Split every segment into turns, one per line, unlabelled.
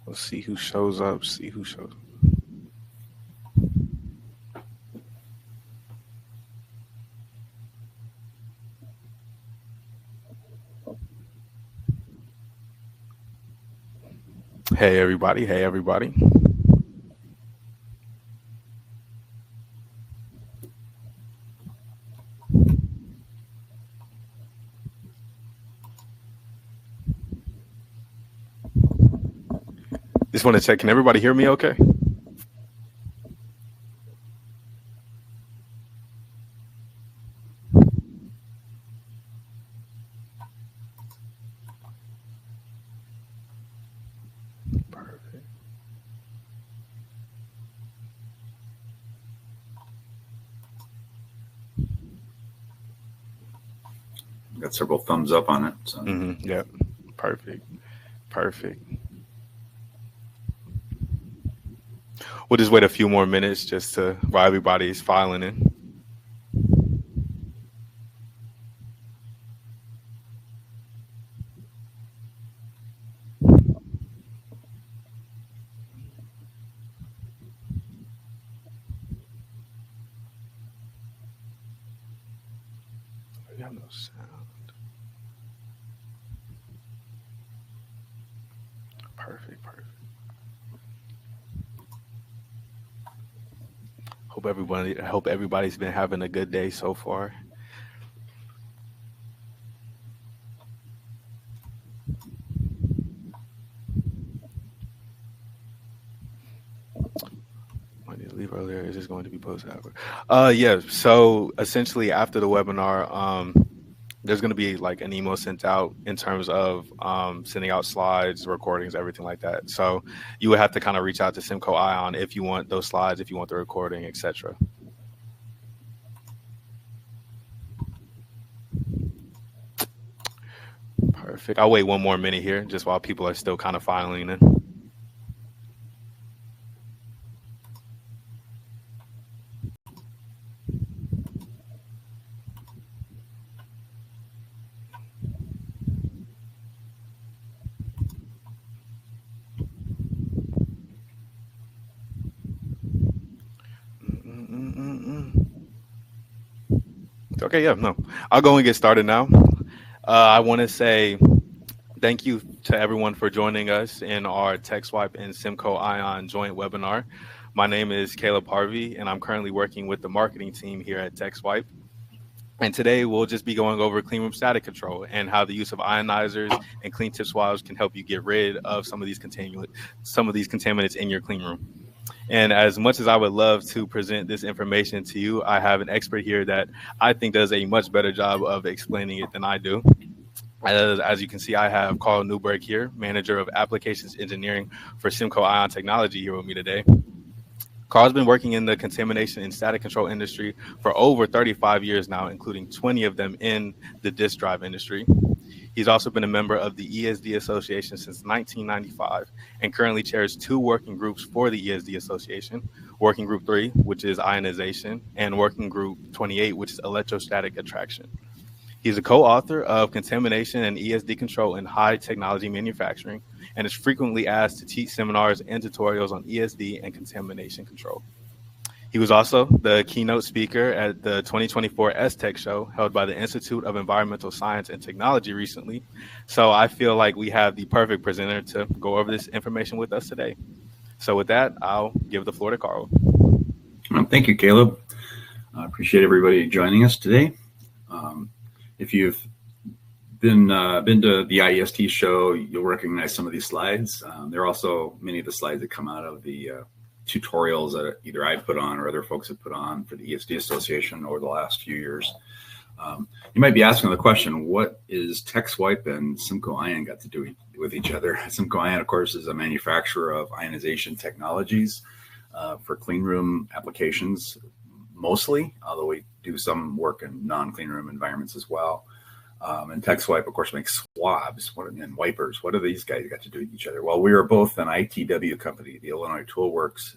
Let's see who shows up. See who shows up. Hey everybody. Hey everybody. Just want to check. Can everybody hear me okay? Perfect.
Got several thumbs up on it. So.
Yep. Perfect. Perfect. We'll just wait a few more minutes just to while everybody's filing in. We have no sound. Perfect. Perfect. I hope everybody's been having a good day so far. I need to leave earlier. Is this going to be posted after? Yeah. So essentially, after the webinar, there's going to be like an email sent out in terms of sending out slides, recordings, everything like that. So you would have to kind of reach out to Simco-Ion if you want those slides, if you want the recording, etc. Perfect. I'll wait one more minute here, just while people are still kind of filing in. Okay, yeah, no. I'll go and get started now. I want to say thank you to everyone for joining us in our Texwipe and Simco-Ion joint webinar. My name is Caleb Harvey, and I'm currently working with the marketing team here at Texwipe. And today we'll just be going over cleanroom static control and how the use of ionizers and clean tip swabs can help you get rid of some of these contaminants in your cleanroom. And as much as I would love to present this information to you, I have an expert here that I think does a much better job of explaining it than I do. As you can see, I have Carl Newberg here, Manager of Applications Engineering for Simco-Ion Technology, here with me today. Carl's been working in the contamination and static control industry for over 35 years now, including 20 of them in the disk drive industry. He's also been a member of the ESD Association since 1995 and currently chairs 2 working groups for the ESD Association, Working Group 3, which is ionization, and Working Group 28, which is electrostatic attraction. He's a co-author of Contamination and ESD Control in High Technology Manufacturing and is frequently asked to teach seminars and tutorials on ESD and contamination control. He was also the keynote speaker at the 2024 STech show held by the Institute of Environmental Science and Technology recently. So I feel like we have the perfect presenter to go over this information with us today. So with that, I'll give the floor to Carl.
Thank you, Caleb. I appreciate everybody joining us today. If you've been to the IEST show, you'll recognize some of these slides. There are also many of the slides that come out of the tutorials that either I put on or other folks have put on for the ESD Association over the last few years. You might be asking the question, what is Texwipe and Simco-Ion got to do with each other? Simco-Ion, of course, is a manufacturer of ionization technologies for cleanroom applications, mostly, although we do some work in non-cleanroom environments as well. And Texwipe, of course, makes swabs and wipers. What do these guys got to do with each other? Well, we are both an ITW company, the Illinois Tool Works.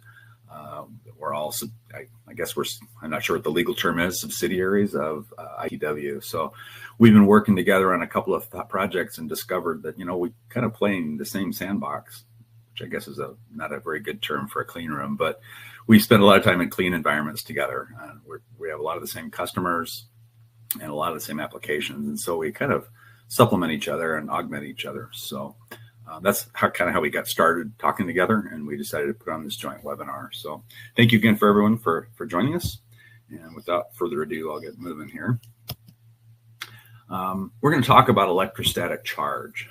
We're all, I guess I'm not sure what the legal term is, subsidiaries of ITW. So we've been working together on a couple of projects and discovered that, we kind of play in the same sandbox. which I guess is not a very good term for a clean room, but we spend a lot of time in clean environments together. We have a lot of the same customers and a lot of the same applications. And so we kind of supplement each other and augment each other. So that's how we got started talking together, and we decided to put on this joint webinar. So thank you again for everyone for joining us. And without further ado, I'll get moving here. We're going to talk about electrostatic charge,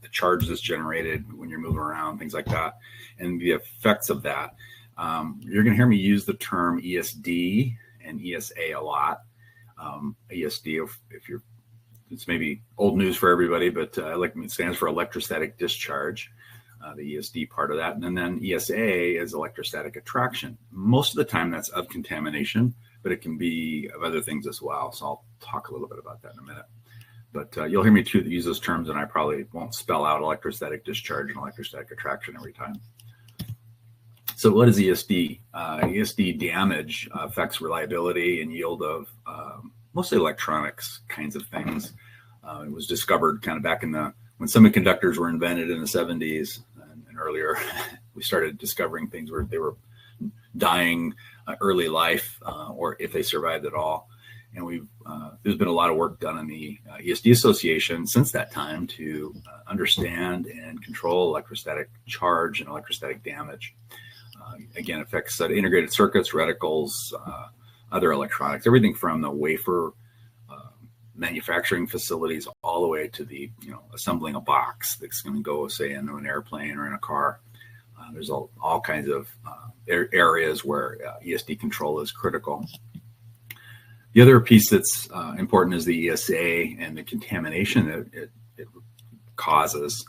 the charge that's generated when you're moving around, things like that, and the effects of that. You're going to hear me use the term ESD and ESA a lot. ESD, it's maybe old news for everybody, but it stands for electrostatic discharge, the ESD part of that. And then ESA is electrostatic attraction. Most of the time that's of contamination, but it can be of other things as well. So I'll talk a little bit about that in a minute. But you'll hear me too use those terms, and I probably won't spell out electrostatic discharge and electrostatic attraction every time. So what is ESD? ESD damage affects reliability and yield of mostly electronics kinds of things. It was discovered kind of back when semiconductors were invented in the 70s and earlier. We started discovering things where they were dying early life, or if they survived at all. And there's been a lot of work done in the ESD Association since that time to understand and control electrostatic charge and electrostatic damage. Again, affects integrated circuits, reticles, other electronics, everything from the wafer manufacturing facilities all the way to the assembling a box that's going to go, say, into an airplane or in a car. There's all kinds of areas where ESD control is critical. The other piece that's important is the ESA and the contamination that it causes.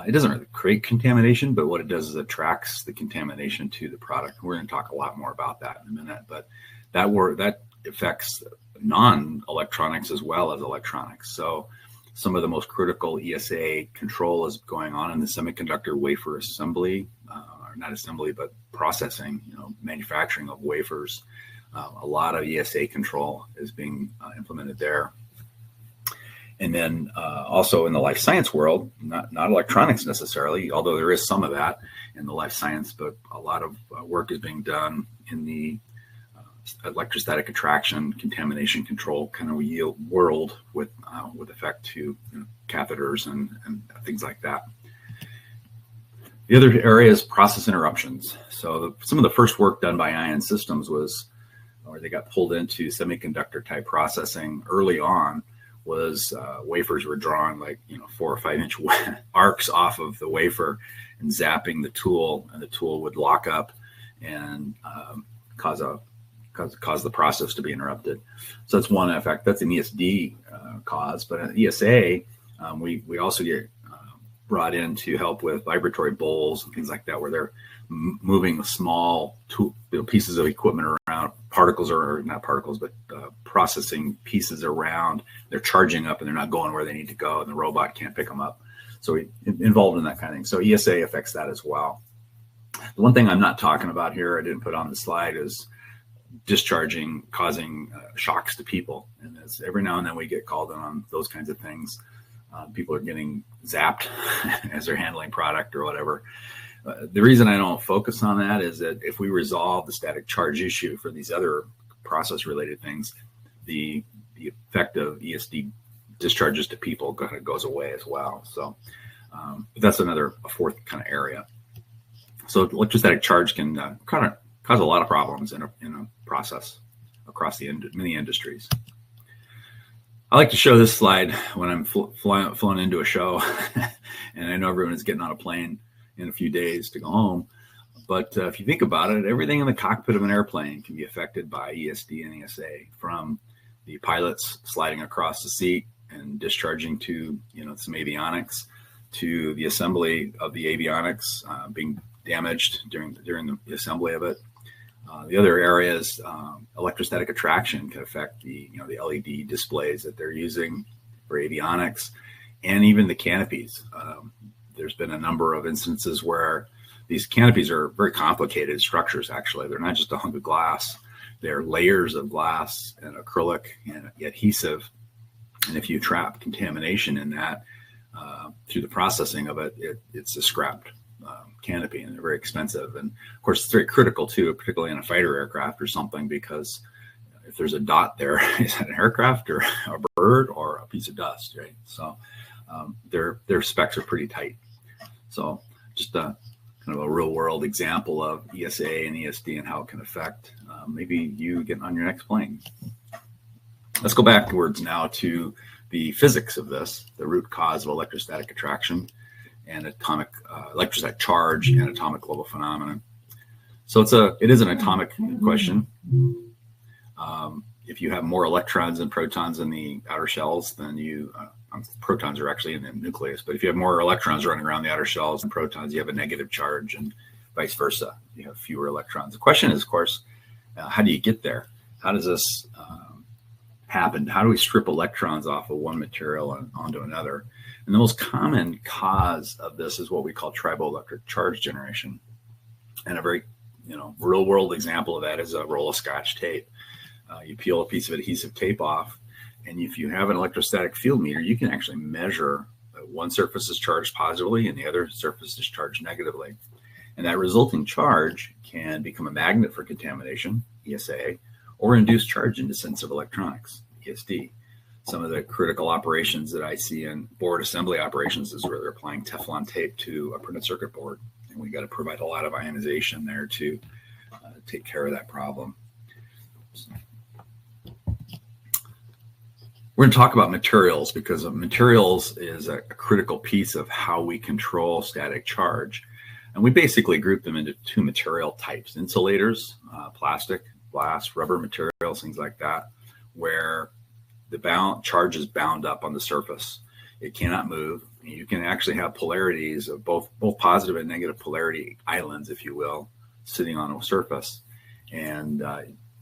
It doesn't really create contamination, but what it does is attracts the contamination to the product. We're going to talk a lot more about that in a minute, but that affects non-electronics as well as electronics. So some of the most critical ESA control is going on in the semiconductor wafer assembly, or not assembly, but processing, manufacturing of wafers. A lot of ESA control is being implemented there. And then also in the life science world, not electronics necessarily, although there is some of that in the life science, but a lot of work is being done in the electrostatic attraction, contamination control kind of yield world with effect to catheters and things like that. The other area is process interruptions. So some of the first work done by Ion Systems where they got pulled into semiconductor type processing early on, was wafers were drawing 4 or 5 inch arcs off of the wafer and zapping the tool, and the tool would lock up and cause the process to be interrupted. So that's one effect. That's an ESD cause, but an ESA, we also get brought in to help with vibratory bowls and things like that, where they're moving small pieces of equipment around, processing pieces around. They're charging up and they're not going where they need to go, and the robot can't pick them up. So we involved in that kind of thing. So ESA affects that as well. The one thing I'm not talking about here, I didn't put on the slide, is discharging, causing shocks to people. And every now and then we get called on those kinds of things. People are getting zapped as they're handling product or whatever. The reason I don't focus on that is that if we resolve the static charge issue for these other process-related things, the effect of ESD discharges to people kind of goes away as well. So that's a fourth kind of area. So electrostatic charge can kind of cause a lot of problems in a process across many industries. I like to show this slide when I'm flown into a show, and I know everyone is getting on a plane in a few days to go home. But if you think about it, everything in the cockpit of an airplane can be affected by ESD and ESA, from the pilots sliding across the seat and discharging to some avionics, to the assembly of the avionics being damaged during the assembly of it. The other areas, electrostatic attraction can affect the LED displays that they're using for avionics, and even the canopies. There's been a number of instances where these canopies are very complicated structures. Actually, they're not just a hunk of glass; they're layers of glass and acrylic and adhesive. And if you trap contamination in that, through the processing of it, it's a scrapped canopy, and they're very expensive. And of course, it's very critical too, particularly in a fighter aircraft or something, because if there's a dot there, is that an aircraft or a bird or a piece of dust, right? So their specs are pretty tight. So just a kind of a real world example of ESA and ESD and how it can affect maybe you getting on your next plane. Let's go backwards now to the physics of this, the root cause of electrostatic attraction and atomic electrostatic charge and atomic level phenomenon. So it is an atomic question. If you have more electrons and protons in the outer shells, then protons are actually in the nucleus, but if you have more electrons running around the outer shells than protons, you have a negative charge, and vice versa. You have fewer electrons. The question is, of course, how do you get there? How does this happen? How do we strip electrons off of one material and onto another? And the most common cause of this is what we call triboelectric charge generation. And a very, real world example of that is a roll of Scotch tape. You peel a piece of adhesive tape off, and if you have an electrostatic field meter, you can actually measure one surface is charged positively and the other surface is charged negatively. And that resulting charge can become a magnet for contamination, ESA, or induce charge into sensitive electronics, ESD. Some of the critical operations that I see in board assembly operations is where they're applying Teflon tape to a printed circuit board. And we got to provide a lot of ionization there to take care of that problem. So, we're going to talk about materials because materials is a critical piece of how we control static charge. And we basically group them into two material types: insulators, plastic, glass, rubber materials, things like that, where the charge is bound up on the surface. It cannot move. You can actually have polarities of both positive and negative polarity islands, if you will, sitting on a surface, and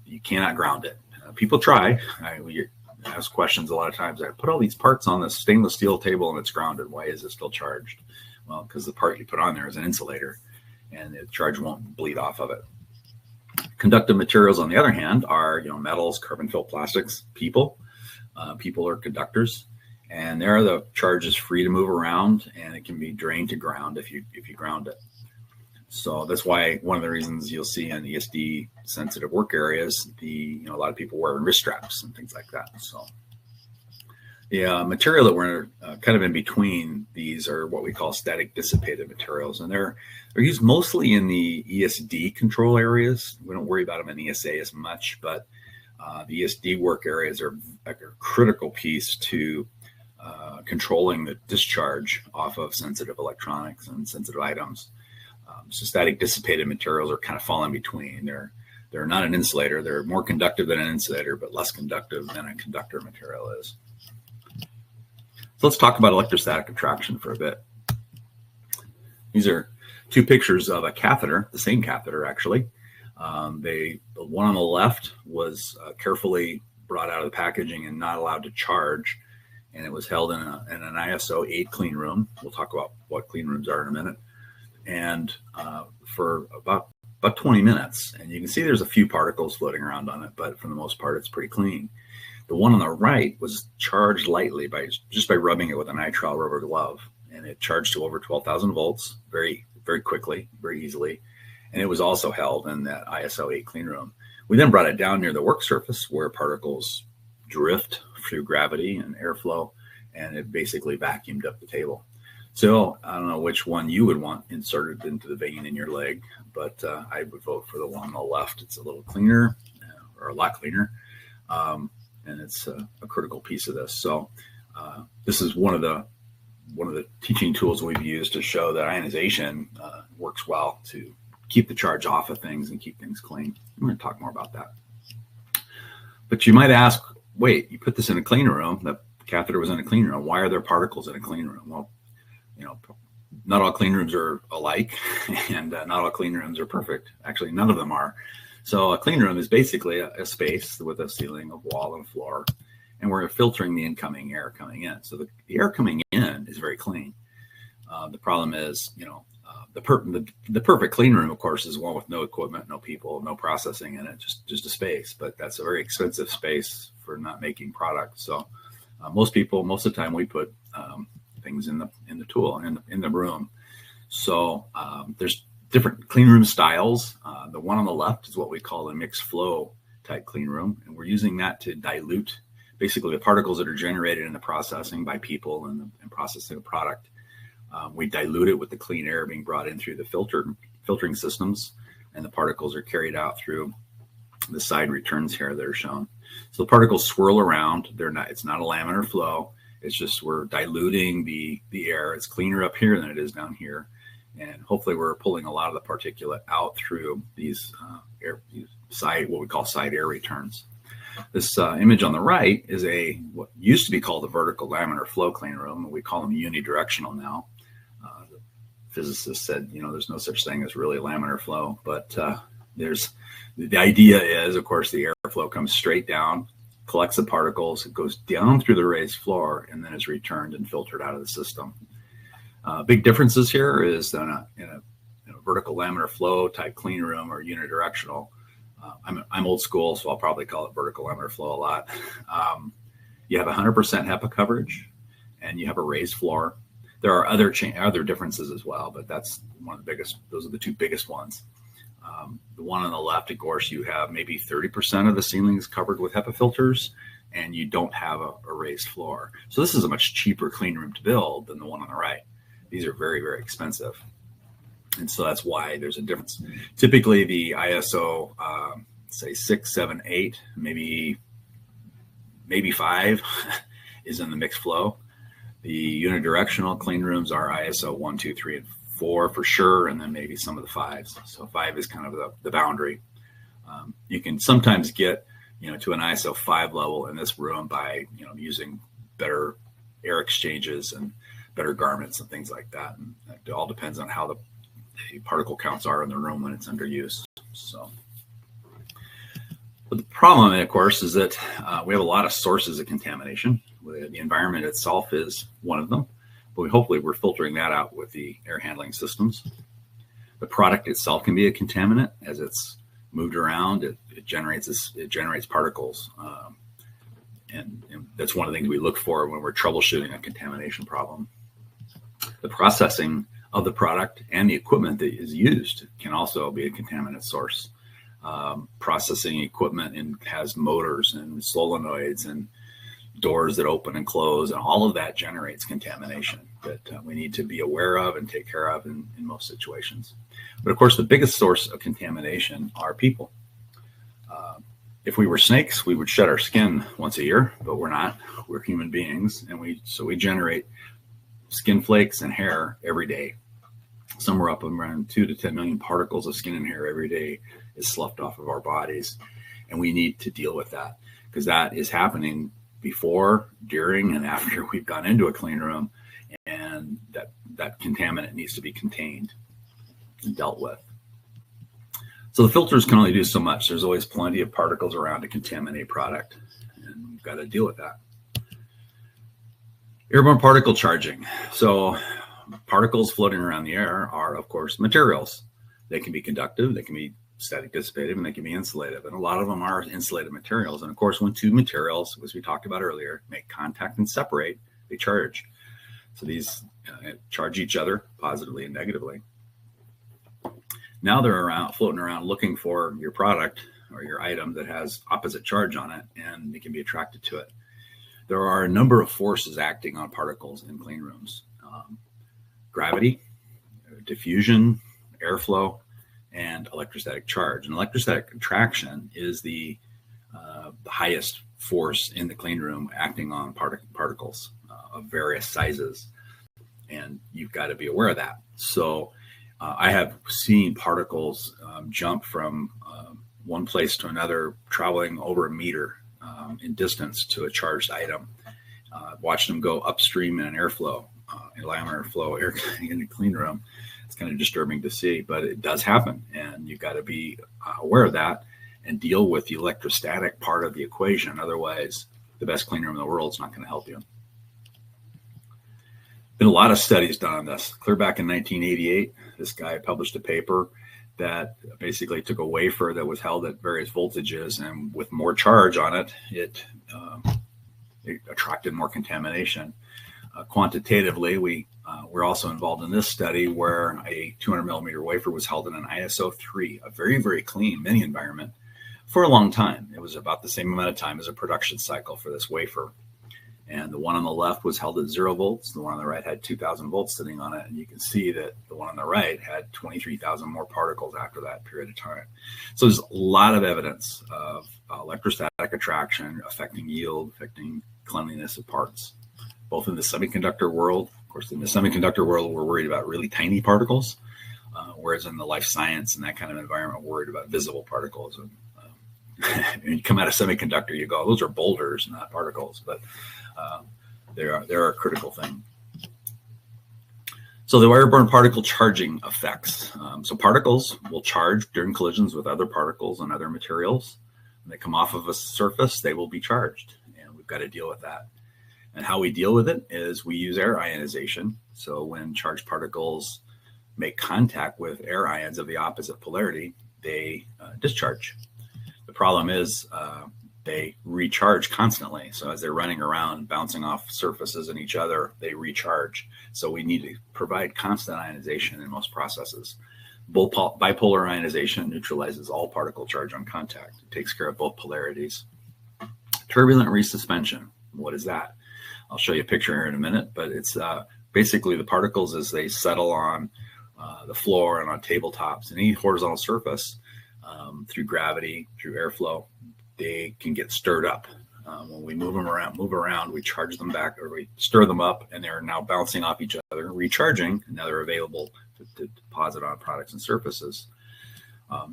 you cannot ground it. People try. We ask questions a lot of times. I put all these parts on this stainless steel table and it's grounded. Why is it still charged? Well, because the part you put on there is an insulator, and the charge won't bleed off of it. Conductive materials, on the other hand, are metals, carbon-filled plastics. People are conductors, and there the charge is free to move around, and it can be drained to ground if you ground it. So that's why one of the reasons you'll see in ESD sensitive work areas, a lot of people wearing wrist straps and things like that. So the material that we're kind of in between these are what we call static dissipated materials, and they're used mostly in the ESD control areas. We don't worry about them in ESA as much, but the ESD work areas are a critical piece to controlling the discharge off of sensitive electronics and sensitive items. So static dissipated materials are kind of fall in between. They're not an insulator. They're more conductive than an insulator, but less conductive than a conductor material is. So let's talk about electrostatic attraction for a bit. These are two pictures of a catheter, the same catheter actually. The one on the left was carefully brought out of the packaging and not allowed to charge, and it was held in an ISO 8 clean room. We'll talk about what clean rooms are in a minute. And for about 20 minutes, and you can see there's a few particles floating around on it, but for the most part, it's pretty clean. The one on the right was charged lightly by rubbing it with a nitrile rubber glove, and it charged to over 12,000 volts very, very quickly, very easily. And it was also held in that ISO 8 clean room. We then brought it down near the work surface where particles drift through gravity and airflow, and it basically vacuumed up the table. So I don't know which one you would want inserted into the vein in your leg, but I would vote for the one on the left. It's a little cleaner, or a lot cleaner, and it's a critical piece of this. So this is one of the teaching tools we've used to show that ionization works well to keep the charge off of things and keep things clean. I'm going to talk more about that. But you might ask, wait, you put this in a clean room. The catheter was in a clean room. Why are there particles in a clean room? Well, not all clean rooms are alike, and not all clean rooms are perfect. Actually, none of them are. So a clean room is basically a space with a ceiling, a wall, and a floor, and we're filtering the incoming air coming in. So the air coming in is very clean. The problem is, the perfect clean room, of course, is one with no equipment, no people, no processing in it, just a space. But that's a very expensive space for not making products. So most of the time we put things in the tool in the room. So there's different clean room styles. The one on the left is what we call a mixed flow type clean room, and we're using that to dilute basically the particles that are generated in the processing by people and processing the product. We dilute it with the clean air being brought in through the filtering systems, and the particles are carried out through the side returns here that are shown. So the particles swirl around. It's not a laminar flow. It's just we're diluting the air. It's cleaner up here than it is down here, and hopefully we're pulling a lot of the particulate out through these what we call side air returns. This image on the right is what used to be called a vertical laminar flow clean room. We call them unidirectional now. The physicist said, there's no such thing as really laminar flow, but the idea is, of course, the airflow comes straight down, collects the particles, it goes down through the raised floor, and then is returned and filtered out of the system. Big differences here is that in a vertical laminar flow type clean room or unidirectional. I'm old school, so I'll probably call it vertical laminar flow a lot. You have 100% HEPA coverage, and you have a raised floor. There are other differences as well, but that's one of the biggest. Those are the two biggest ones. The one on the left, of course, you have maybe 30% of the ceilings covered with HEPA filters, and you don't have a raised floor. So this is a much cheaper clean room to build than the one on the right. These are very, very expensive. And so that's why there's a difference. Typically, the ISO, say 6, 7, 8, maybe 5 is in the mixed flow. The unidirectional clean rooms are ISO 1, 2, 3, and 4 for sure, and then maybe some of the 5s. So 5 is kind of the boundary. You can sometimes get, to an ISO 5 level in this room by, using better air exchanges and better garments and things like that. And it all depends on how the particle counts are in the room when it's under use. But the problem, of course, is that we have a lot of sources of contamination. The environment itself is one of them, but hopefully we're filtering that out with the air handling systems. The product itself can be a contaminant. As it's moved around, it generates particles, and that's one of the things we look for when we're troubleshooting a contamination problem. The processing of the product and the equipment that is used can also be a contaminant source. Processing equipment has motors and solenoids and doors that open and close, and all of that generates contamination that we need to be aware of and take care of in most situations. But of course, the biggest source of contamination are people. If we were snakes, we would shed our skin once a year, but we're not. We're human beings, and we generate skin flakes and hair every day. Somewhere up around 2 to 10 million particles of skin and hair every day is sloughed off of our bodies, and we need to deal with that because that is happening before, during, and after we've gone into a clean room, and that contaminant needs to be contained and dealt with. So the filters can only do so much. There's always plenty of particles around to contaminate product, and we've got to deal with that. Airborne particle charging. So particles floating around the air are, of course, materials. They can be conductive, they can be static dissipative, and they can be insulative. And a lot of them are insulated materials. And of course, when two materials, as we talked about earlier, make contact and separate, they charge. So these charge each other positively and negatively. Now they're floating around looking for your product or your item that has opposite charge on it, and they can be attracted to it. There are a number of forces acting on particles in clean rooms. Gravity, diffusion, airflow, and electrostatic charge. And electrostatic attraction is the highest force in the clean room acting on particles of various sizes. And you've got to be aware of that. So I have seen particles jump from one place to another, traveling over a meter in distance to a charged item. Watched them go upstream in an airflow, in laminar flow air in the clean room. It's kind of disturbing to see, but it does happen, and you've got to be aware of that and deal with the electrostatic part of the equation. Otherwise, the best clean room in the world is not going to help you. Been a lot of studies done on this. Clear back in 1988, this guy published a paper that basically took a wafer that was held at various voltages, and with more charge on it, it attracted more contamination. Quantitatively, we're also involved in this study where a 200 millimeter wafer was held in an ISO 3, a very, very clean mini environment, for a long time. It was about the same amount of time as a production cycle for this wafer. And the one on the left was held at 0 volts. The one on the right had 2,000 volts sitting on it. And you can see that the one on the right had 23,000 more particles after that period of time. So there's a lot of evidence of electrostatic attraction affecting yield, affecting cleanliness of parts, both in the semiconductor world. Of course, in the semiconductor world, we're worried about really tiny particles, whereas in the life science and that kind of environment, we're worried about visible particles. And when you come out of semiconductor, you go, those are boulders, not particles, but they're a critical thing. So the airborne particle charging effects. So particles will charge during collisions with other particles and other materials. When they come off of a surface, they will be charged, and we've got to deal with that. And how we deal with it is we use air ionization. So when charged particles make contact with air ions of the opposite polarity, they discharge. The problem is they recharge constantly. So as they're running around, bouncing off surfaces and each other, they recharge. So we need to provide constant ionization in most processes. Bipolar ionization neutralizes all particle charge on contact. It takes care of both polarities. Turbulent resuspension. What is that? I'll show you a picture here in a minute, but it's basically the particles as they settle on the floor and on tabletops and any horizontal surface through gravity, through airflow, they can get stirred up. When we move around, we charge them back, or we stir them up, and they're now bouncing off each other, recharging, and now they're available to deposit on products and surfaces.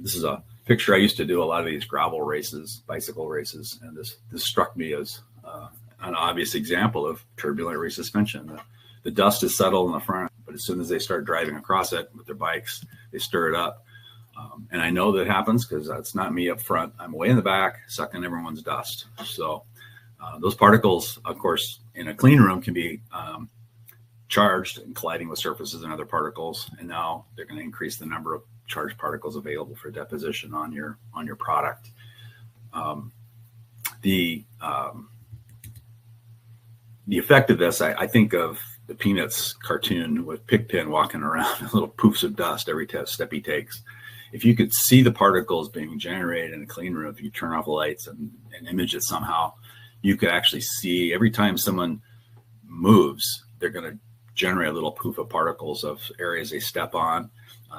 This is a picture. I used to do a lot of these gravel races, bicycle races, and this struck me as an obvious example of turbulent resuspension. The dust is settled in the front, but as soon as they start driving across it with their bikes, they stir it up. And I know that happens because that's not me up front. I'm way in the back, sucking everyone's dust. So those particles, of course, in a clean room can be charged and colliding with surfaces and other particles. And now they're going to increase the number of charged particles available for deposition on your product. The effect of this, I think of the Peanuts cartoon with Pigpen walking around, little poofs of dust every step he takes. If you could see the particles being generated in a clean room, if you turn off the lights and image it somehow, you could actually see every time someone moves, they're going to generate a little poof of particles of areas they step on.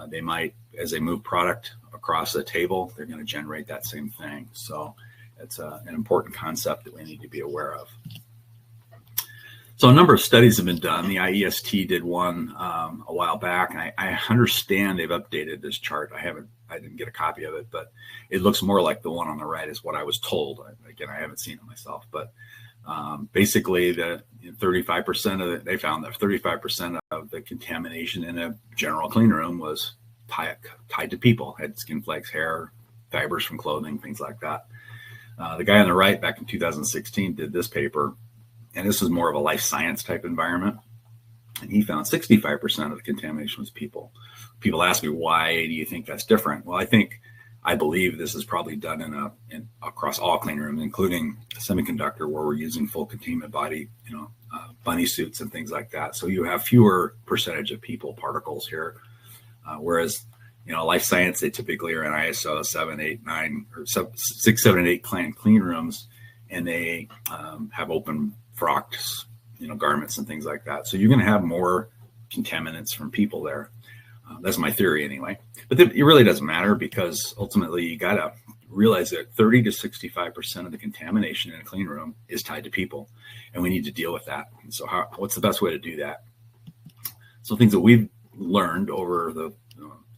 They might, as they move product across the table, they're going to generate that same thing. So it's an important concept that we need to be aware of. So a number of studies have been done. The IEST did one a while back, and I understand they've updated this chart. I didn't get a copy of it, but it looks more like the one on the right is what I was told. Again, I haven't seen it myself, but basically the 35% they found that 35% of the contamination in a general clean room was tied to people, had skin flakes, hair, fibers from clothing, things like that. The guy on the right back in 2016 did this paper, and this is more of a life science type environment. And he found 65% of the contamination was people. People ask me, why do you think that's different? Well, I believe this is probably done across all clean rooms, including semiconductor, where we're using full containment body, bunny suits and things like that. So you have fewer percentage of people particles here. Whereas, life science, they typically are in ISO 7, 8, 9, or 6, 7, and 8 clean rooms, and they have open frocked, garments and things like that. So you're going to have more contaminants from people there. That's my theory anyway. But it really doesn't matter, because ultimately you got to realize that 30 to 65% of the contamination in a clean room is tied to people, and we need to deal with that. And so what's the best way to do that? So things that we've learned over the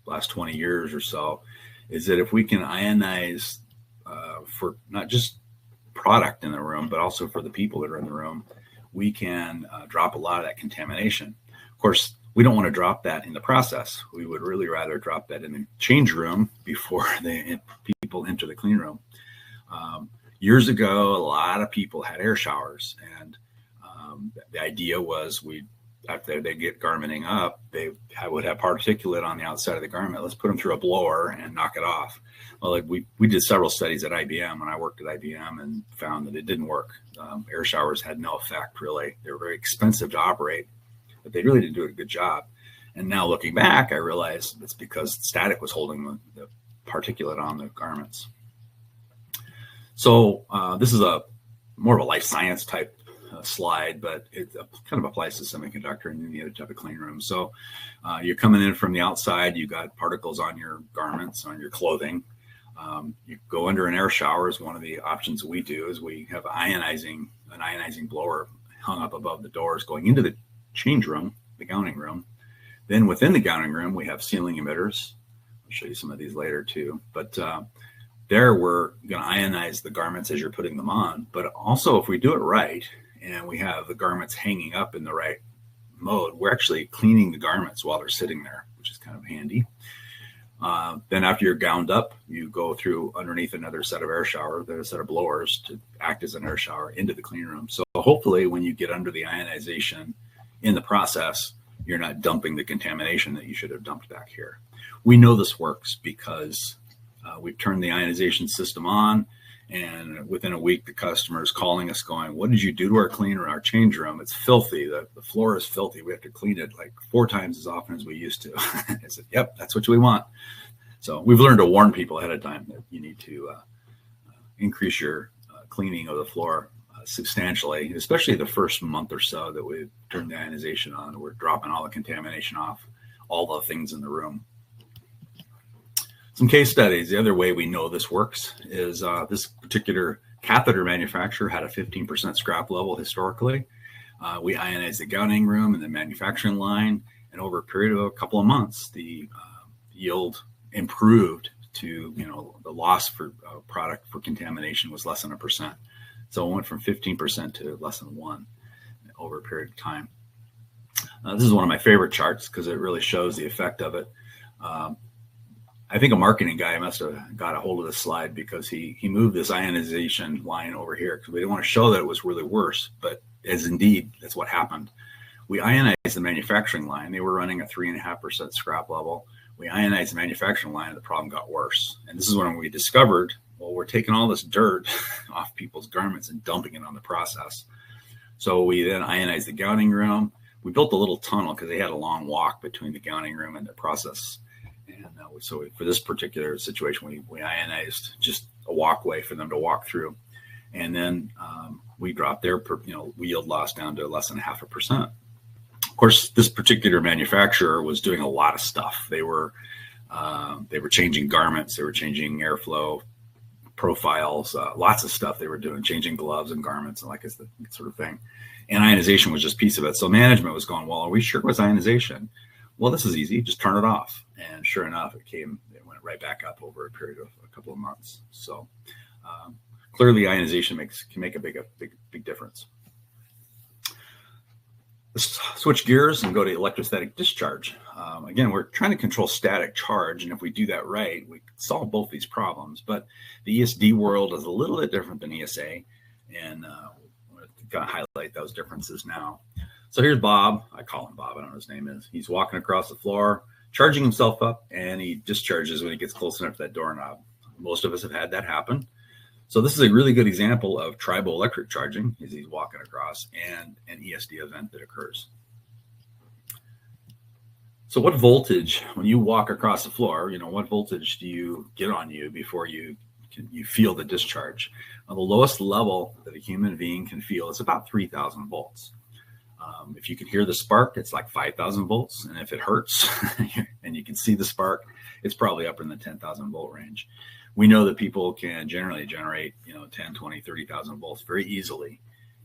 last 20 years or so is that if we can ionize for not just product in the room, but also for the people that are in the room, we can drop a lot of that contamination. Of course, we don't want to drop that in the process. We would really rather drop that in the change room before people enter the clean room. Years ago, a lot of people had air showers, and the idea was we'd after they get garmenting up, would have particulate on the outside of the garment. Let's put them through a blower and knock it off. Well, like we did several studies at IBM when I worked at IBM and found that it didn't work. Air showers had no effect, really. They were very expensive to operate, but they really didn't do a good job. And now looking back, I realized it's because static was holding the particulate on the garments. So this is more of a life science type slide, but it kind of applies to semiconductor and any other type of clean room. So you're coming in from the outside, you got particles on your garments, on your clothing. You go under an air shower is one of the options we do. Is we have an ionizing blower hung up above the doors going into the change room, the gowning room. Then within the gowning room, we have ceiling emitters. I'll show you some of these later too. But there we're going to ionize the garments as you're putting them on. But also if we do it right and we have the garments hanging up in the right mode, we're actually cleaning the garments while they're sitting there, which is kind of handy. Then after you're gowned up, you go through underneath another set of air shower, there's a set of blowers to act as an air shower into the clean room. So hopefully when you get under the ionization in the process, you're not dumping the contamination that you should have dumped back here. We know this works because we've turned the ionization system on, and within a week, the customer is calling us going, what did you do to our clean room, our change room? It's filthy. The floor is filthy. We have to clean it like 4 times as often as we used to. I said, yep, that's what we want. So we've learned to warn people ahead of time that you need to increase your cleaning of the floor substantially, especially the first month or so that we've turned the ionization on. We're dropping all the contamination off, all the things in the room. Some case studies. The other way we know this works is this particular catheter manufacturer had a 15% scrap level historically. We ionized the gowning room and the manufacturing line, and over a period of a couple of months, the yield improved to, the loss for product for contamination was less than 1%. So it went from 15% to less than 1% over a period of time. This is one of my favorite charts because it really shows the effect of it. I think a marketing guy must have got a hold of this slide because he moved this ionization line over here because we didn't want to show that it was really worse, but as indeed, that's what happened. We ionized the manufacturing line. They were running a 3.5% scrap level. We ionized the manufacturing line and the problem got worse. And this is when we discovered, well, we're taking all this dirt off people's garments and dumping it on the process. So we then ionized the gowning room. We built a little tunnel because they had a long walk between the gowning room and the process. And so for this particular situation, we ionized just a walkway for them to walk through. And then we dropped their yield loss down to less than 0.5%. Of course, this particular manufacturer was doing a lot of stuff. They were changing garments. They were changing airflow profiles, lots of stuff they were doing, changing gloves and garments and like that sort of thing. And ionization was just a piece of it. So management was going, well, are we sure it was ionization? Well, this is easy. Just turn it off. And sure enough, it went right back up over a period of a couple of months. So clearly ionization can make a big difference. Let's switch gears and go to electrostatic discharge. Again, we're trying to control static charge, and if we do that right, we solve both these problems. But the ESD world is a little bit different than ESA, and I'm going to kind of highlight those differences now. So here's Bob. I call him Bob. I don't know what his name is. He's walking across the floor, charging himself up, and he discharges when he gets close enough to that doorknob. Most of us have had that happen. So this is a really good example of triboelectric charging as he's walking across and an ESD event that occurs. So what voltage, when you walk across the floor, what voltage do you get on you before you feel the discharge? Well, the lowest level that a human being can feel is about 3,000 volts. If you can hear the spark, it's like 5,000 volts. And if it hurts and you can see the spark, it's probably up in the 10,000 volt range. We know that people can generally generate, 10, 20, 30,000 volts very easily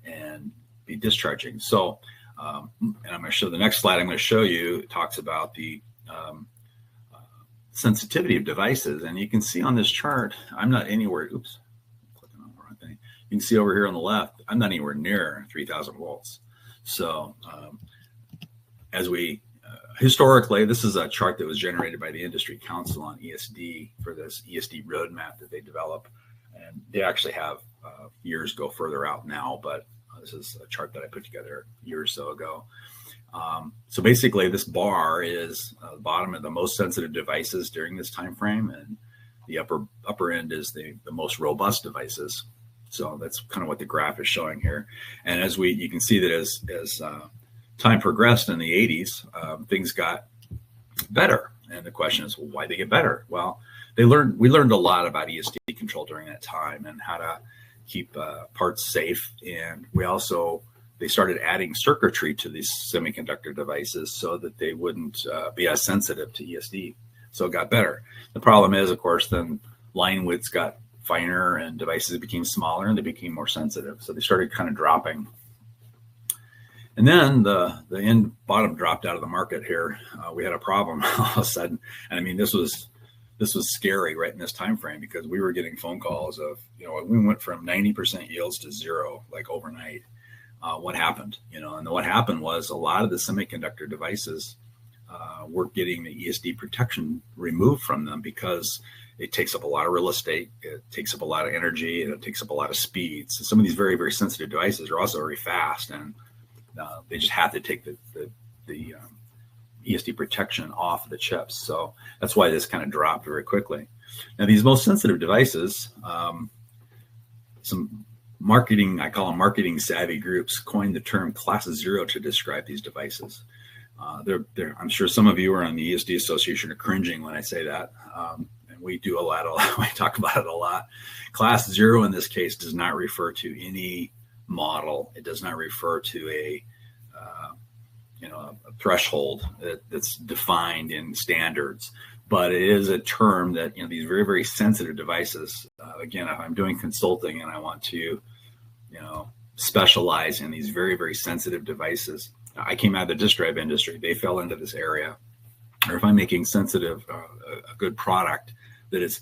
and be discharging. So, and I'm going to show the next slide. I'm going to show you, it talks about the sensitivity of devices. And you can see on this chart, I'm not anywhere, oops, clicking on the wrong thing. You can see over here on the left, I'm not anywhere near 3,000 volts. So as we, historically, this is a chart that was generated by the Industry Council on ESD for this ESD roadmap that they develop. And they actually have years go further out now, but this is a chart that I put together a year or so ago. So basically, this bar is the bottom of the most sensitive devices during this time frame, and the upper end is the most robust devices. So that's kind of what the graph is showing here. And as you can see that as time progressed in the 80s, things got better. And the question is, well, why they get better? Well, we learned a lot about ESD control during that time and how to keep parts safe. And they started adding circuitry to these semiconductor devices so that they wouldn't be as sensitive to ESD. So it got better. The problem is, of course, then line widths got finer and devices became smaller and they became more sensitive. So they started kind of dropping. And then the end bottom dropped out of the market here. We had a problem all of a sudden. And I mean, this was scary right in this time frame, because we were getting phone calls of, we went from 90% yields to zero, like overnight. What happened? And what happened was a lot of the semiconductor devices were getting the ESD protection removed from them because it takes up a lot of real estate, it takes up a lot of energy, and it takes up a lot of speed. So some of these very, very sensitive devices are also very fast, and they just have to take the ESD protection off the chips. So that's why this kind of dropped very quickly. Now, these most sensitive devices, some I call them marketing savvy groups, coined the term class 0 to describe these devices. I'm sure some of you are on the ESD Association are cringing when I say that. And we do we talk about it a lot. Class 0 in this case does not refer to any model. It does not refer to a threshold that's defined in standards, but it is a term that, these very, very sensitive devices, again, if I'm doing consulting and I want to, specialize in these very, very sensitive devices, I came out of the disk drive industry. They fell into this area. Or if I'm making a good product that is,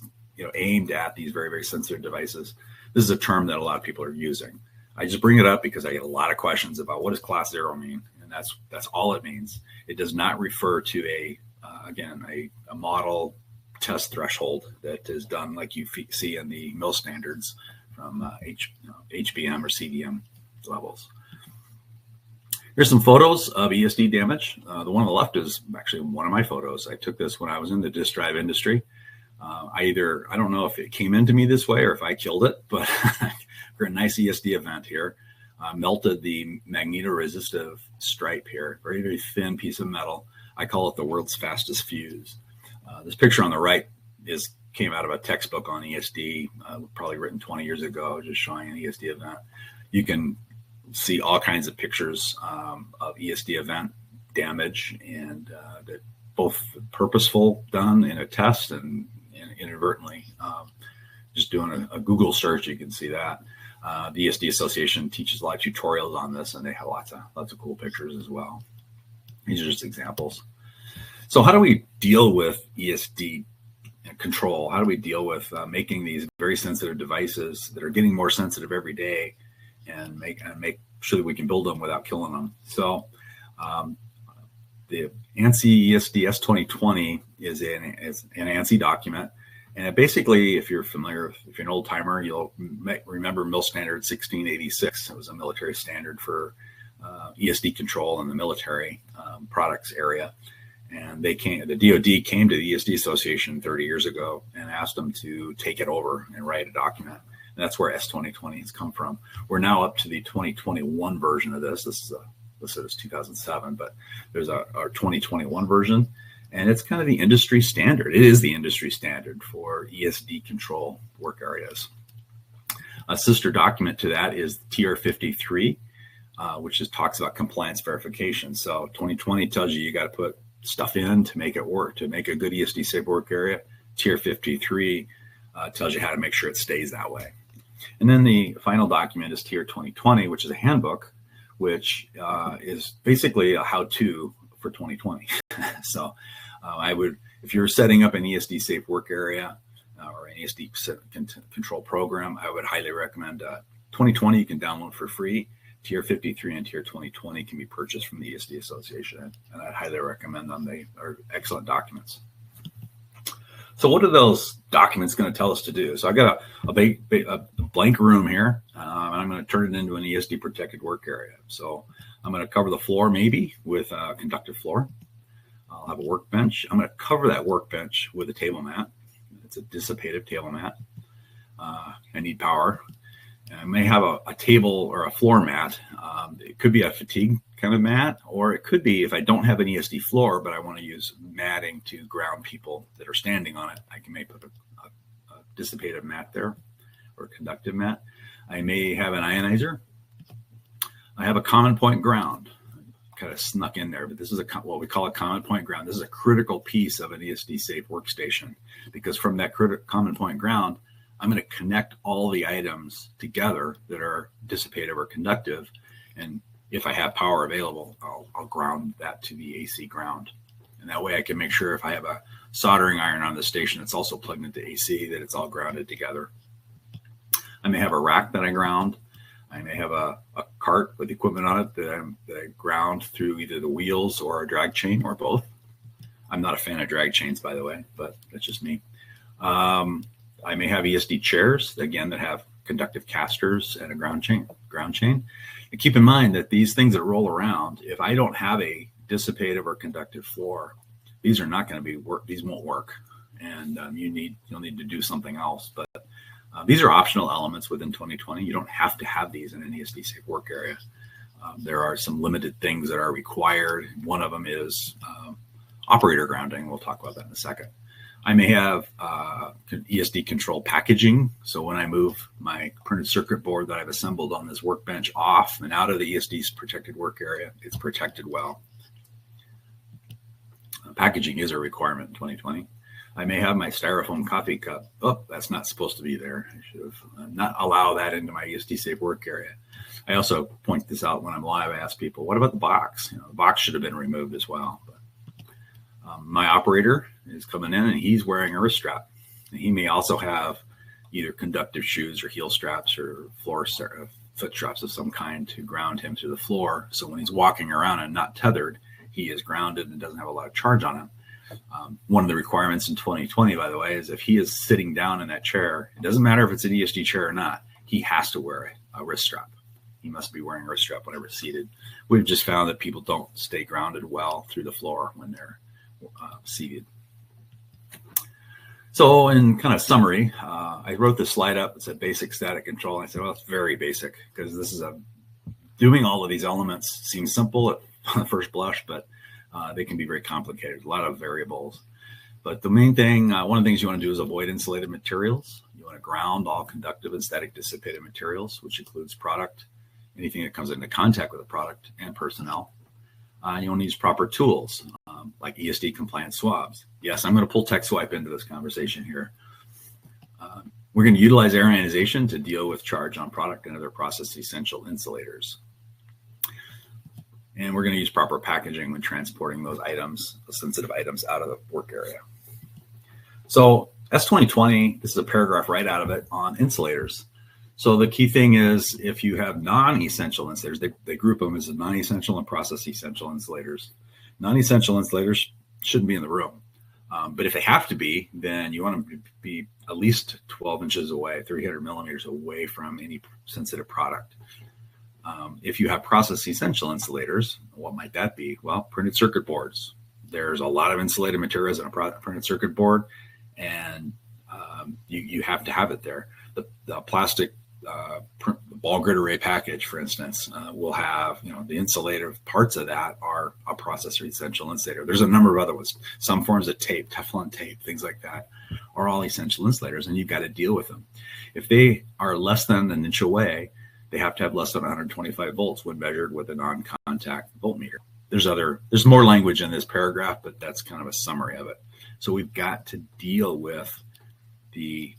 aimed at these very, very sensitive devices, this is a term that a lot of people are using. I just bring it up because I get a lot of questions about what does class 0 mean? And that's all it means. It does not refer to a model test threshold that is done like you see in the MIL standards from HBM or CDM levels. Here's some photos of ESD damage. The one on the left is actually one of my photos. I took this when I was in the disk drive industry. I don't know if it came into me this way or if I killed it, but for a nice ESD event here, melted the magnetoresistive stripe here, very, very thin piece of metal. I call it the world's fastest fuse. This picture on the right came out of a textbook on ESD, probably written 20 years ago, just showing an ESD event. You can see all kinds of pictures of ESD event damage, and both purposeful done in a test and inadvertently. Just doing a Google search, you can see that. The ESD Association teaches a lot of tutorials on this, and they have lots of cool pictures as well. These are just examples. So how do we deal with ESD control? How do we deal with making these very sensitive devices that are getting more sensitive every day, and make sure that we can build them without killing them? So the ANSI ESD S2020 is an ANSI document. And basically, if you're an old timer, you'll remember MIL standard 1686. It was a military standard for ESD control in the military products area. And the DoD came to the ESD Association 30 years ago and asked them to take it over and write a document. And that's where S2020 has come from. We're now up to the 2021 version of this. This is listed as 2007, but there's our 2021 version. And it's kind of the industry standard. It is the industry standard for ESD control work areas. A sister document to that is TR53, which talks about compliance verification. So 2020 tells you got to put stuff in to make it work, to make a good ESD safe work area. TR53 tells you how to make sure it stays that way. And then the final document is TR 2020, which is a handbook, which is basically a how-to for 2020. So if you're setting up an ESD safe work area or an ESD control program, I would highly recommend 2020. You can download for free. Tier 53 and Tier 2020 can be purchased from the ESD Association, and I'd highly recommend them. They are excellent documents. So what are those documents going to tell us to do? So I got a blank room here, and I'm going to turn it into an ESD protected work area. So I'm going to cover the floor maybe with a conductive floor. I'll have a workbench. I'm going to cover that workbench with a table mat. It's a dissipative table mat. I need power. And I may have a table or a floor mat. It could be a fatigue kind of mat, or it could be, if I don't have an ESD floor, but I want to use matting to ground people that are standing on it, I may put a dissipative mat there, or a conductive mat. I may have an ionizer. I have a common point ground. Kind of snuck in there, but this is what we call a common point ground. This is a critical piece of an ESD safe workstation, because from that common point ground, I'm going to connect all the items together that are dissipative or conductive. And if I have power available, I'll ground that to the AC ground. And that way I can make sure if I have a soldering iron on the station that's also plugged into AC, that it's all grounded together. I may have a rack that I ground. I may have a cart with equipment on it that I ground through either the wheels or a drag chain, or both. I'm not a fan of drag chains, by the way, but that's just me. I may have ESD chairs, again, that have conductive casters and a ground chain. And keep in mind that these things that roll around, if I don't have a dissipative or conductive floor, these are not going to work. These won't work, and you'll need to do something else. But these are optional elements within 2020. You don't have to have these in an ESD safe work area. There are some limited things that are required. One of them is operator grounding. We'll talk about that in a second. I may have ESD control packaging. So when I move my printed circuit board that I've assembled on this workbench off and out of the ESD's protected work area, it's protected well. Packaging is a requirement in 2020. I may have my styrofoam coffee cup. Oh, that's not supposed to be there. I should have not allow that into my ESD safe work area. I also point this out when I'm live. I ask people, what about the box? The box should have been removed as well. But, my operator is coming in and he's wearing a wrist strap. And he may also have either conductive shoes or heel straps or foot straps of some kind to ground him to the floor. So when he's walking around and not tethered, he is grounded and doesn't have a lot of charge on him. One of the requirements in 2020, by the way, is if he is sitting down in that chair, it doesn't matter if it's an ESD chair or not, he has to wear a wrist strap. He must be wearing a wrist strap whenever seated. We've just found that people don't stay grounded well through the floor when they're seated. So in kind of summary, I wrote this slide up. It said basic static control. And I said, well, it's very basic, because this is doing all of these elements seems simple at the first blush, but they can be very complicated, a lot of variables. But the main thing, one of the things you want to do is avoid insulated materials. You want to ground all conductive and static dissipated materials, which includes product, anything that comes into contact with a product, and personnel. You want to use proper tools, like ESD compliant swabs. Yes, I'm going to pull Texwipe into this conversation here. We're going to utilize air ionization to deal with charge on product and other process essential insulators. And we're going to use proper packaging when transporting those items, the sensitive items, out of the work area. So S2020, this is a paragraph right out of it on insulators. So the key thing is, if you have non-essential insulators, they group them as non-essential and process essential insulators. Non-essential insulators shouldn't be in the room. But if they have to be, then you want them to be at least 12 inches away, 300 millimeters away from any sensitive product. If you have process essential insulators, what might that be? Well, printed circuit boards. There's a lot of insulated materials in a printed circuit board, and you have to have it there. The plastic ball grid array package, for instance, will have, the insulative parts of that are a process essential insulator. There's a number of other ones. Some forms of tape, Teflon tape, things like that are all essential insulators, and you've got to deal with them. If they are less than an inch away, they have to have less than 125 volts when measured with a non-contact voltmeter. There's more language in this paragraph, but that's kind of a summary of it. So we've got to deal with the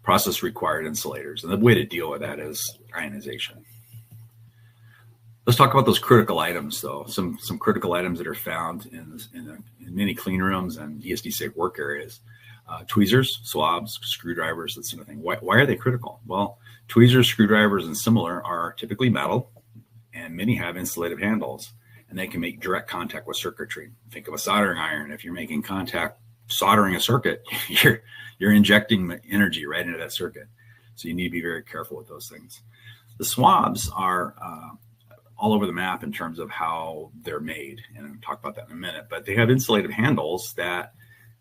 process required insulators. And the way to deal with that is ionization. Let's talk about those critical items, though. Some critical items that are found in many clean rooms and ESD safe work areas. Tweezers, swabs, screwdrivers, that sort of thing. Why are they critical? Well, tweezers, screwdrivers, and similar are typically metal, and many have insulative handles. and they can make direct contact with circuitry. Think of a soldering iron. If you're making contact soldering a circuit, you're injecting energy right into that circuit. So you need to be very careful with those things. The swabs are all over the map in terms of how they're made, and I'll talk about that in a minute. But they have insulated handles that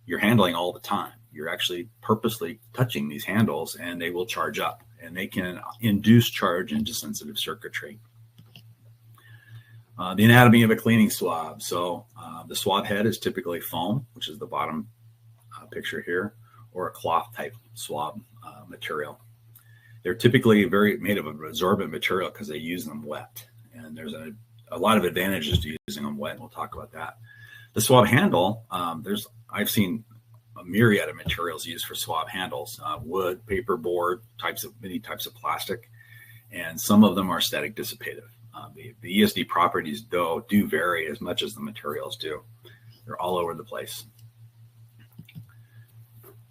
you're handling all the time. You're actually purposely touching these handles, and they will charge up, and they can induce charge into sensitive circuitry. The anatomy of a cleaning swab. So the swab head is typically foam, which is the bottom picture here, or a cloth type swab material. They're typically made of an absorbent material because they use them wet. And there's a lot of advantages to using them wet, and we'll talk about that. The swab handle, I've seen a myriad of materials used for swab handles: wood, paper, board, many types of plastic, and some of them are static dissipative. The ESD properties, though, do vary as much as the materials do. They're all over the place.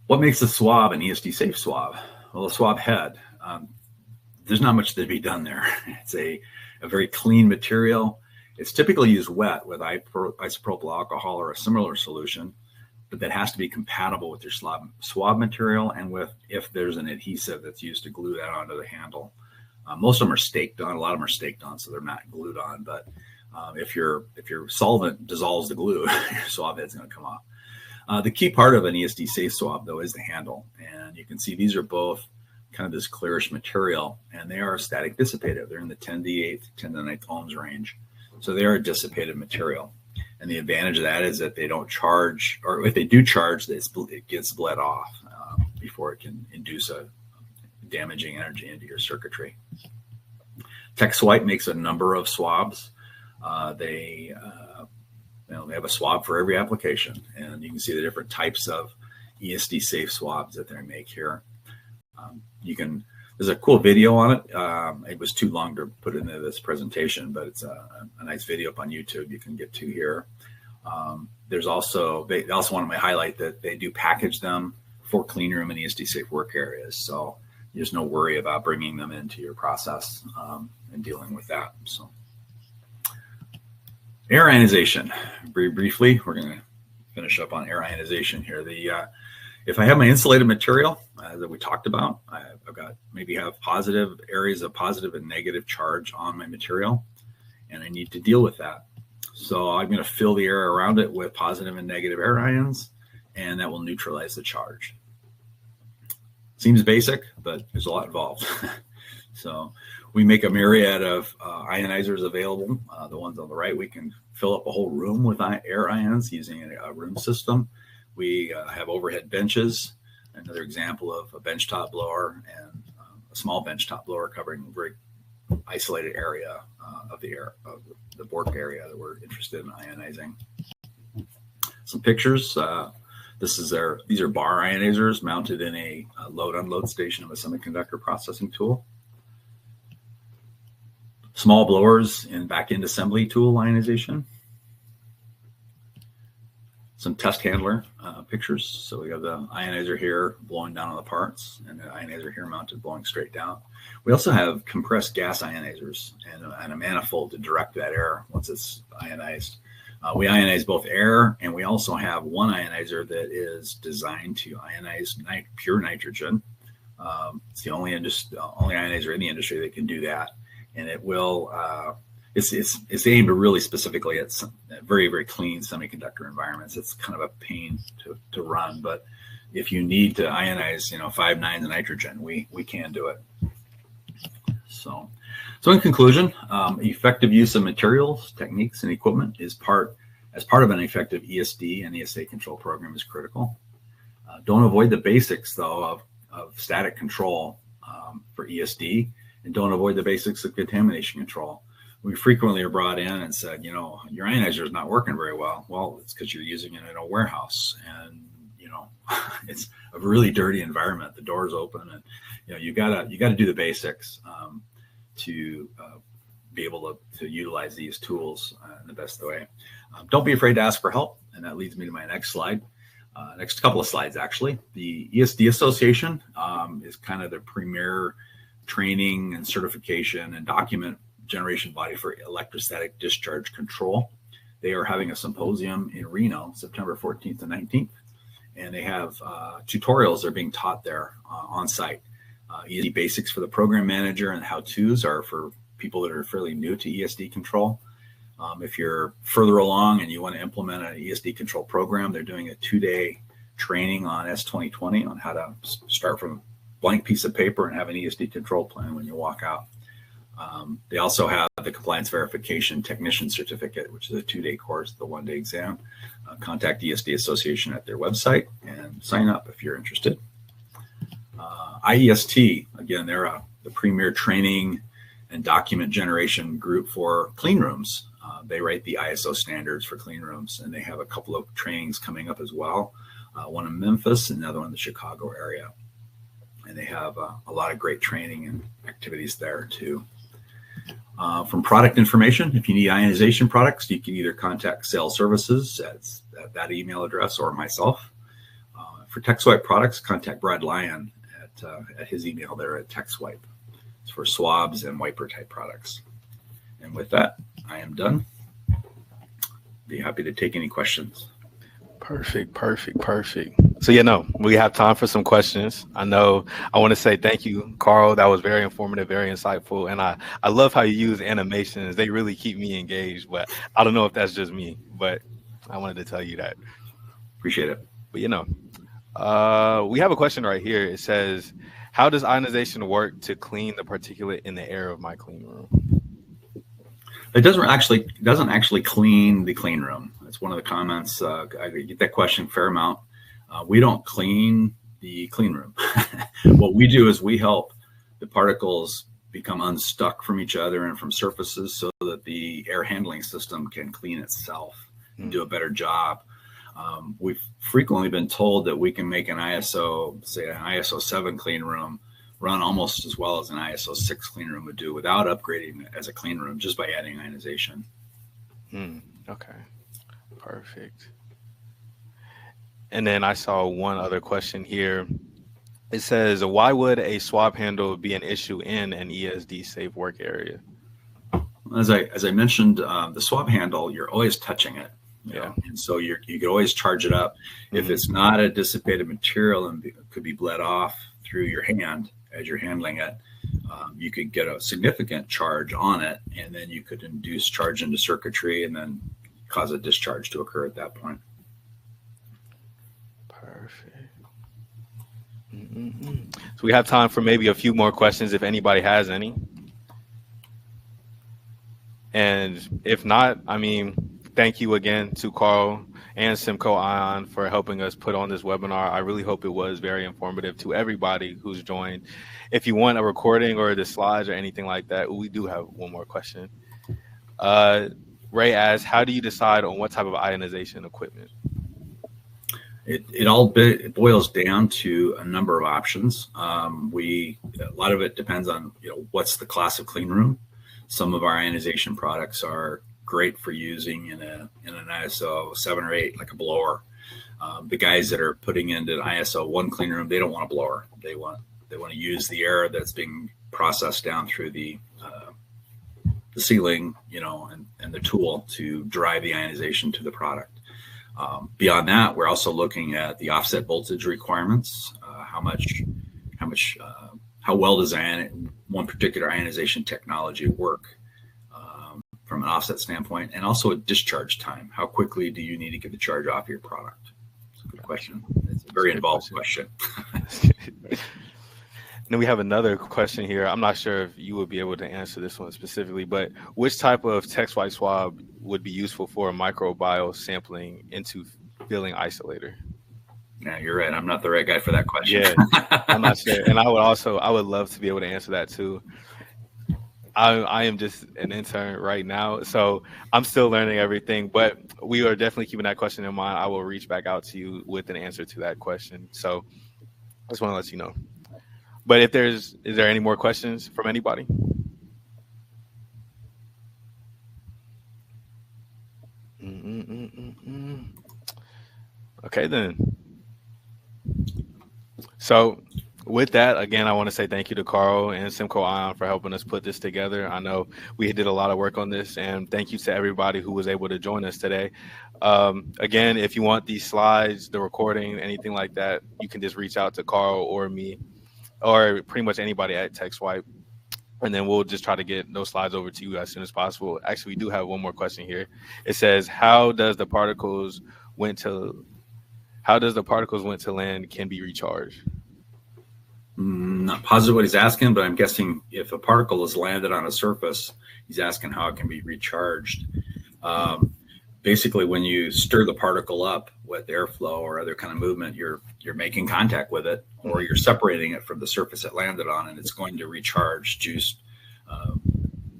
What makes a swab an ESD safe swab? Well, a swab head, there's not much to be done there. It's a very clean material. It's typically used wet with isopropyl alcohol or a similar solution, but that has to be compatible with your swab material and with if there's an adhesive that's used to glue that onto the handle. Most of them are staked on. A lot of them are staked on, so they're not glued on. But if your solvent dissolves the glue, your swab head's going to come off. The key part of an ESD safe swab, though, is the handle. And you can see these are both kind of this clearish material, and they are static dissipative. They're in the 10 to the 8th, 10 to the 9th ohms range. So they are a dissipative material. And the advantage of that is that they don't charge, or if they do charge, it gets bled off before it can induce a damaging energy into your circuitry. Texwipe makes a number of swabs. They have a swab for every application, and you can see the different types of ESD safe swabs that they make here. There's a cool video on it. It was too long to put into this presentation, but it's a nice video up on YouTube you can get to here. They also want to highlight that they do package them for clean room and ESD safe work areas. So there's no worry about bringing them into your process and dealing with that. So air ionization, very briefly, we're going to finish up on air ionization here. If I have my insulated material that we talked about, I've got maybe have positive areas of positive and negative charge on my material, and I need to deal with that. So I'm going to fill the air around it with positive and negative air ions, and that will neutralize the charge. Seems basic, but there's a lot involved. So we make a myriad of ionizers available. The ones on the right, we can fill up a whole room with air ions using a room system. We have overhead benches, another example of a benchtop blower and a small benchtop blower covering a very isolated area of the board area that we're interested in ionizing. Some pictures. These are bar ionizers mounted in a load-unload station of a semiconductor processing tool. Small blowers in back-end assembly tool ionization. Some test handler pictures. So we have the ionizer here blowing down on the parts, and the ionizer here mounted blowing straight down. We also have compressed gas ionizers and a manifold to direct that air once it's ionized. We ionize both air, and we also have one ionizer that is designed to ionize pure nitrogen. It's the only ionizer in the industry that can do that, and it will. It's aimed really specifically at some very, very clean semiconductor environments. It's kind of a pain to run, but if you need to ionize, 5 nines of nitrogen, we can do it. So in conclusion, effective use of materials, techniques, and equipment as part of an effective ESD and ESA control program is critical. Don't avoid the basics, though, of static control for ESD, and don't avoid the basics of contamination control. We frequently are brought in and said, your ionizer is not working very well. Well, it's because you're using it in a warehouse, and it's a really dirty environment. The door's open, and you gotta do the basics to be able to utilize these tools in the best way. Don't be afraid to ask for help, and that leads me to my next slide. Next couple of slides, actually. The ESD Association is kind of the premier training and certification and document generation body for electrostatic discharge control. They are having a symposium in Reno, September 14th and 19th, and they have tutorials that are being taught there on site. ESD basics for the program manager and how-tos are for people that are fairly new to ESD control. If you're further along and you want to implement an ESD control program, they're doing a 2-day training on S2020 on how to start from a blank piece of paper and have an ESD control plan when you walk out. They also have the compliance verification technician certificate, which is a 2-day course, the 1-day exam. Contact ESD Association at their website and sign up if you're interested. IEST, again, they're the premier training and document generation group for clean rooms. They write the ISO standards for clean rooms, and they have a couple of trainings coming up as well. One in Memphis and another one in the Chicago area. And they have a lot of great training and activities there too. From product information, if you need ionization products, you can either contact sales services at that email address or myself. For Texwipe products, contact Brad Lyon at his email there at Texwipe. It's for swabs and wiper type products. And with that, I am done. Be happy to take any questions.
Perfect. So, we have time for some questions. I want to say thank you, Carl. That was very informative, very insightful. And I love how you use animations. They really keep me engaged, but I don't know if that's just me, but I wanted to tell you that.
Appreciate it.
But, we have a question right here. It says, how does ionization work to clean the particulate in the air of my clean room?
It doesn't actually clean the clean room. That's one of the comments. I get that question a fair amount. We don't clean the clean room. What we do is we help the particles become unstuck from each other and from surfaces so that the air handling system can clean itself and do a better job. We've frequently been told that we can make an ISO 7 clean room run almost as well as an ISO 6 clean room would do without upgrading it as a clean room, just by adding ionization.
Okay, perfect. And then I saw one other question here. It says, why would a swab handle be an issue in an ESD safe work area?
As I mentioned, the swab handle, you're always touching it.
Yeah.
And so you can always charge it up. If it's not a dissipated material and it could be bled off through your hand as you're handling it, you could get a significant charge on it, and then you could induce charge into circuitry and then cause a discharge to occur at that point.
Perfect. So we have time for maybe a few more questions if anybody has any. And if not, thank you again to Carl and Simco-Ion for helping us put on this webinar. I really hope it was very informative to everybody who's joined. If you want a recording or the slides or anything like that, we do have one more question. Ray asks, how do you decide on what type of ionization equipment?
It boils down to a number of options. A lot of it depends on what's the class of clean room. Some of our ionization products are great for using in an ISO 7 or 8, like a blower. The guys that are putting into an ISO 1 clean room, they don't want a blower. They want to use the air that's being processed down through the ceiling, and the tool to drive the ionization to the product. Beyond that, we're also looking at the offset voltage requirements, how well does one particular ionization technology work from an offset standpoint, and also a discharge time. How quickly do you need to get the charge off your product? It's a good question. It's a very involved question.
Then we have another question here. I'm not sure if you would be able to answer this one specifically, but which type of Texwipe swab would be useful for a microbial sampling into filling isolator?
Yeah, you're right. I'm not the right guy for that question.
Yeah, I'm not sure. And I would love to be able to answer that too. I am just an intern right now, so I'm still learning everything, but we are definitely keeping that question in mind. I will reach back out to you with an answer to that question. So I just want to let you know. But is there any more questions from anybody? Okay, then. So With that, again, I want to say thank you to Carl and Simco-Ion for helping us put this together. I know we did a lot of work on this, and thank you to everybody who was able to join us today. Again, if you want these slides, the recording, anything like that, you can just reach out to Carl or me or pretty much anybody at Texwipe, and then we'll just try to get those slides over to you as soon as possible. Actually, we do have one more question here. It says, how does the particles went to land can be recharged?
Not positive what he's asking, but I'm guessing if a particle is landed on a surface, he's asking how it can be recharged. Basically, when you stir the particle up with airflow or other kind of movement, you're making contact with it, or you're separating it from the surface it landed on, and it's going to recharge juice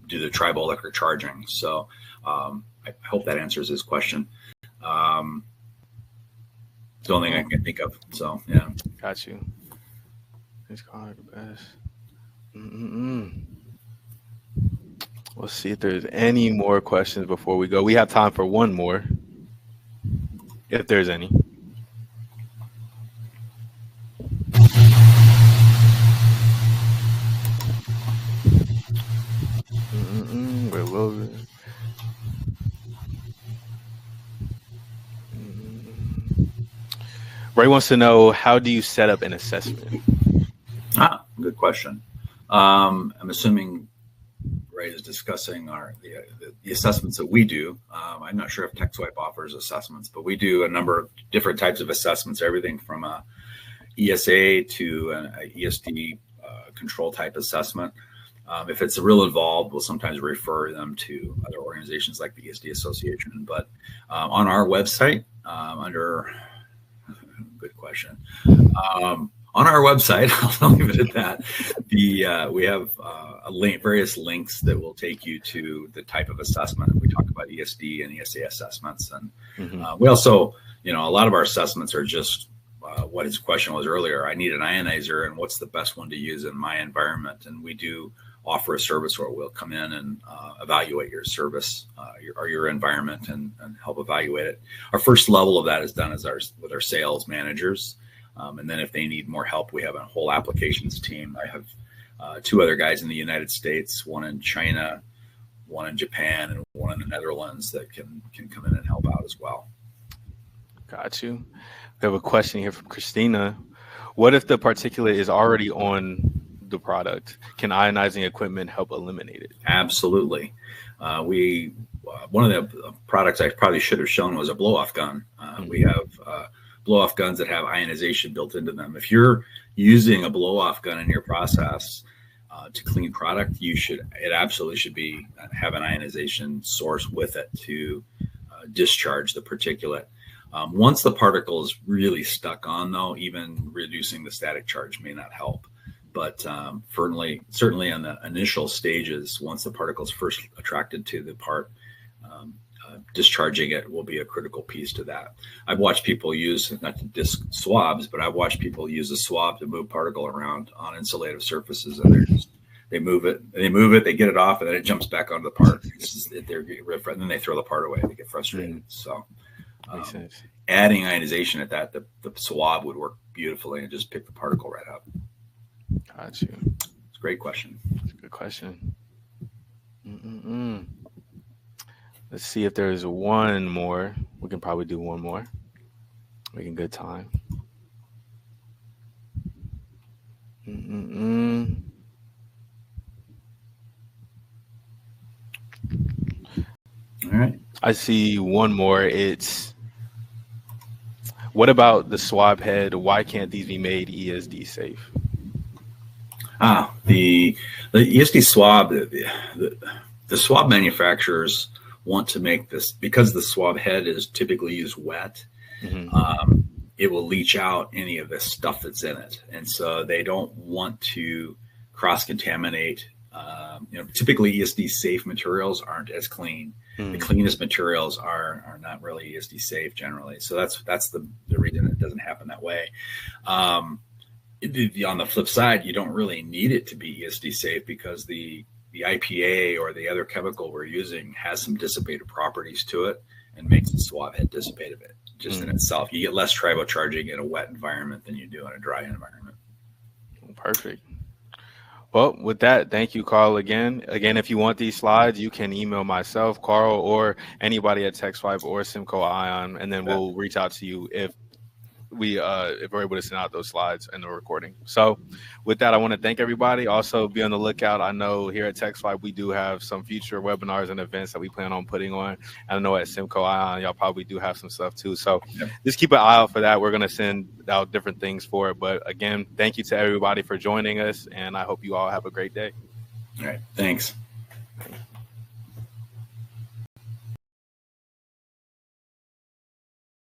due to triboelectric charging. So I hope that answers his question. It's the only thing I can think of. So yeah.
Got you. It's kind of the best. Let's see if there's any more questions before we go. We have time for one more, if there's any. We're loading. Ray wants to know, how do you set up an assessment?
Good question. I'm assuming Ray is discussing the assessments that we do. I'm not sure if Texwipe offers assessments, but we do a number of different types of assessments, everything from a ESA to an ESD control type assessment. If it's real involved, we'll sometimes refer them to other organizations like the ESD Association. But on our website, good question. On our website, I'll leave it at that. We have various links that will take you to the type of assessment. We talk about ESD and ESA assessments, and we also, a lot of our assessments are just what his question was earlier. I need an ionizer, and what's the best one to use in my environment? And we do offer a service where we'll come in and evaluate your service or your environment and help evaluate it. Our first level of that is done with our sales managers. And then if they need more help, we have a whole applications team. I have two other guys in the United States, one in China, one in Japan, and one in the Netherlands that can come in and help out as well.
Got you. We have a question here from Christina. What if the particulate is already on the product? Can ionizing equipment help eliminate it?
Absolutely. One of the products I probably should have shown was a blow-off gun. We have blow-off guns that have ionization built into them. If you're using a blow-off gun in your process to clean product, it absolutely should have an ionization source with it to discharge the particulate. Once the particle is really stuck on, though, even reducing the static charge may not help. But certainly on the initial stages, once the particle is first attracted to the part, discharging it will be a critical piece to that. I've watched people use, not to disc swabs, but I've watched people use a swab to move particle around on insulative surfaces, and they move it, they get it off, and then it jumps back onto the part. And then they throw the part away. They get frustrated. So adding ionization at that, the swab would work beautifully and just pick the particle right up.
Got you.
It's a great question.
It's a good question. Let's see if there's one more. We can probably do one more. Making good time.
All right.
I see one more. It's, what about the swab head? Why can't these be made ESD safe?
The ESD swab, the swab manufacturers want to make this, because the swab head is typically used wet, it will leach out any of the stuff that's in it. And so they don't want to cross-contaminate. Typically ESD safe materials aren't as clean. The cleanest materials are not really ESD safe generally. So that's the reason it doesn't happen that way. On the flip side, you don't really need it to be ESD safe, because the IPA or the other chemical we're using has some dissipative properties to it and makes the swab head dissipative just in itself. You get less tribocharging in a wet environment than you do in a dry environment.
Perfect. Well, with that, thank you, Carl, again. Again, if you want these slides, you can email myself, Carl, or anybody at Texwipe or Simco-Ion, and then we'll reach out to you if we're able to send out those slides in the recording. So with that, I want to thank everybody. Also be on the lookout. I know here at TechSwipe, we do have some future webinars and events that we plan on putting on. And I know at Simco-Ion, y'all probably do have some stuff too. So just keep an eye out for that. We're going to send out different things for it. But again, thank you to everybody for joining us. And I hope you all have a great day.
All right. Thanks.